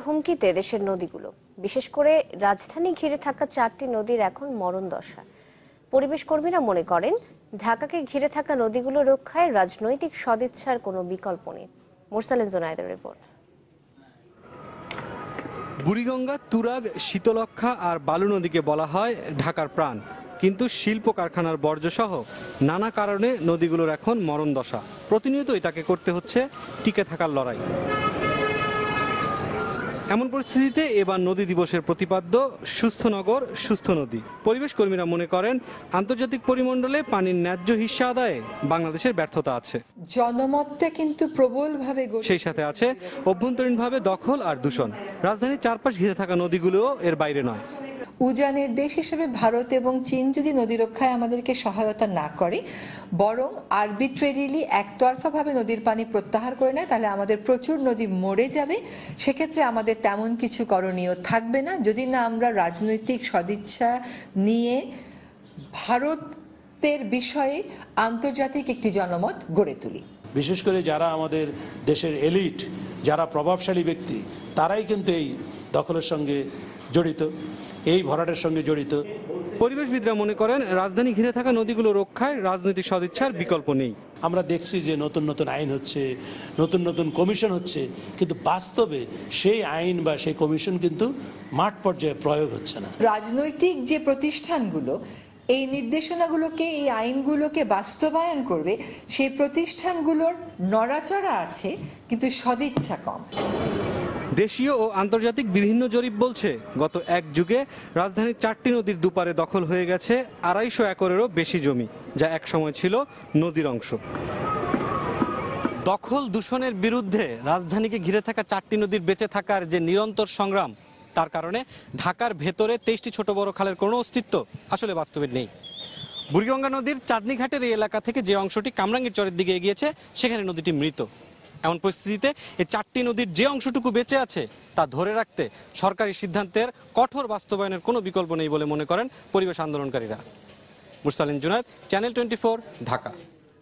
হুমকিতে দেশের নদীগুলো, বিশেষ করে রাজধানী ঘিরে থাকা 4টি নদীর এখন মরণ দশা। পরিবেশ কর্মীরা মনে করেন ঢাকাকে ঘিরে থাকা নদীগুলো রক্ষায় রাজনৈতিক সদিচ্ছার কোনো বিকল্প নেই। মোরসালেন জোনায়েদের রিপোর্ট। বুড়িগঙ্গা, তুরাগ, শীতলক্ষ্যা আর বালু নদীকে বলা হয় ঢাকার প্রাণ, কিন্তু শিল্প কারখানার বর্জ্য সহ নানা কারণে নদীগুলোর এখন মরণ দশা। প্রতিনিয়তই তাকে করতে হচ্ছে টিকে থাকার লড়াই। এমন পরিস্থিতিতে এবার নদী দিবসের প্রতিপাদ্য সুস্থ নগর, সুস্থ নদী। পরিবেশ কর্মীরা মনে করেন আন্তর্জাতিক পরিমণ্ডলে পানির ন্যায্য হিস্সা আদায়ে বাংলাদেশের ব্যর্থতা আছে। জনমতটা কিন্তু প্রবলভাবে, সেই সাথে আছে অভ্যন্তরীণভাবে দখল আর দূষণ। রাজধানীর চারপাশ ঘিরে থাকা নদীগুলোও এর বাইরে নয়। উজানের দেশ হিসেবে ভারত এবং চীন যদি নদী রক্ষায় আমাদেরকে সহায়তা না করে, বরং আরবিট্রেরিলি একতরফাভাবে নদীর পানি প্রত্যাহার করে নেয়, তাহলে আমাদের প্রচুর নদী মরে যাবে। সেক্ষেত্রে আমাদের তেমন কিছু করণীয় থাকবে না যদি না আমরা রাজনৈতিক সদিচ্ছা নিয়ে ভারতের বিষয়ে আন্তর্জাতিক একটি জনমত গড়ে তুলি। বিশেষ করে যারা আমাদের দেশের এলিট, যারা প্রভাবশালী ব্যক্তি, তারাই কিন্তু এই দখলের সঙ্গে জড়িত, এই ভরাটের সঙ্গে জড়িত। পরিবেশবিদরা মনে করেন রাজধানী ঘিরে থাকা নদীগুলো রক্ষায় রাজনৈতিক সদিচ্ছার বিকল্প নেই। আমরা দেখছি যে নতুন নতুন আইন হচ্ছে, নতুন নতুন কমিশন হচ্ছে, কিন্তু বাস্তবে সেই আইন বা সেই কমিশন কিন্তু মাঠ পর্যায়ে প্রয়োগ হচ্ছে না। রাজনৈতিক যে প্রতিষ্ঠানগুলো এই নির্দেশনাগুলোকে, এই আইনগুলোকে বাস্তবায়ন করবে, সেই প্রতিষ্ঠানগুলোর নড়াচড়া আছে, কিন্তু সদিচ্ছা কম। দেশীয় ও আন্তর্জাতিক বিভিন্ন জরিপ বলছে গত এক যুগে রাজধানীর 4টি নদীর দুপারে দখল হয়ে গেছে 250 একরেরও বেশি জমি, যা একসময় ছিল নদীর অংশ। দখল দূষণের বিরুদ্ধে রাজধানীকে ঘিরে থাকা 4টি নদীর বেঁচে থাকার যে নিরন্তর সংগ্রাম, তার কারণে ঢাকার ভেতরে 23টি ছোট বড় খালের কোনো অস্তিত্ব আসলে বাস্তবে নেই। বুড়িগঙ্গা নদীর চাঁদনীঘাটের এই এলাকা থেকে যে অংশটি কামরাঙ্গীর চরের দিকে এগিয়েছে, সেখানে নদীটি মৃত। এমন পরিস্থিতিতে এই 4টি নদীর যে অংশটুকু বেঁচে আছে তা ধরে রাখতে সরকারি সিদ্ধান্তের কঠোর বাস্তবায়নের কোনো বিকল্প নেই বলে মনে করেন পরিবেশ আন্দোলনকারীরা। মোরসালেন জোনায়েদ, চ্যানেল 24, ঢাকা।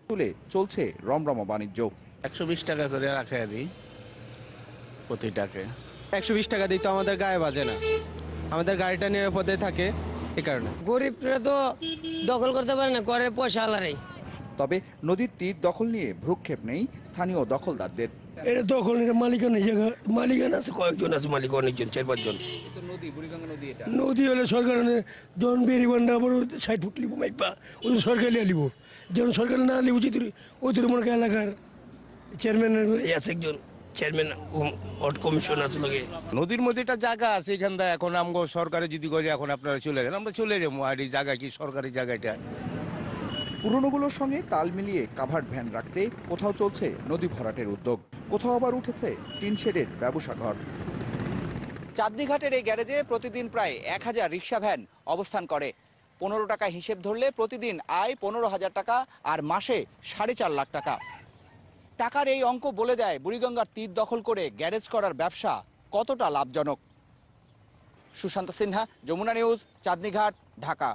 তুলে চলছে রমরমা বাণিজ্য। 120 টাকা করে রাখে দিই প্রতিটাকে। 120 টাকা দিই তো আমাদের গায়ে বাজে না, আমাদের গাড়িটা নিরাপদে থাকে, এই কারণে। গরিবরা তো দখল করতে পারে না, করে পয়সা আলারাই। তবে নদীর তীর দখল নিয়ে ভ্রুক্ষেপ নেই স্থানীয় দখলদারদের। এটা দখলের মালিকানা, জায়গা মালিকানা আছে, কয়েকজন আছে মালিক, অনেকজন, 4-5 জন। নদী হলে সরকার যখন বেরিবান্ডা আবার 60 ফুট লিব মাইপা, ওই সরকার লিব, যখন সরকার না লিব ওই তোর মনে এলাকার চেয়ারম্যান আছে, একজন চেয়ারম্যান কমিশন আছে লোকে। নদীর মধ্যে একটা জায়গা আছে, এখান থেকে এখন আমগো সরকারে যদি করে এখন আপনারা চলে যান, আমরা চলে যাবো। আর এই জায়গা কি সরকারি জায়গাটা? পুরনোগুলোর সঙ্গে তাল মিলিয়ে কাভার্ড ভ্যান রাখতে কোথাও চলছে নদী ভরাটের উদ্যোগ, কোথাও আবার উঠেছে টিন শেডের ব্যবসা ঘর। চাঁদনীঘাটের এই গ্যারেজে প্রতিদিন প্রায় 1000 রিক্সা ভ্যান অবস্থান করে। 15 টাকা হিসেব ধরলে প্রতিদিন আয় 15,000 টাকা, আর মাসে 4.5 লাখ টাকা। টাকার এই অঙ্ক বলে দেয় বুড়িগঙ্গার তীর দখল করে গ্যারেজ করার ব্যবসা কতটা লাভজনক। সুশান্ত সিনহা, যমুনা নিউজ, চাঁদনীঘাট, ঢাকা।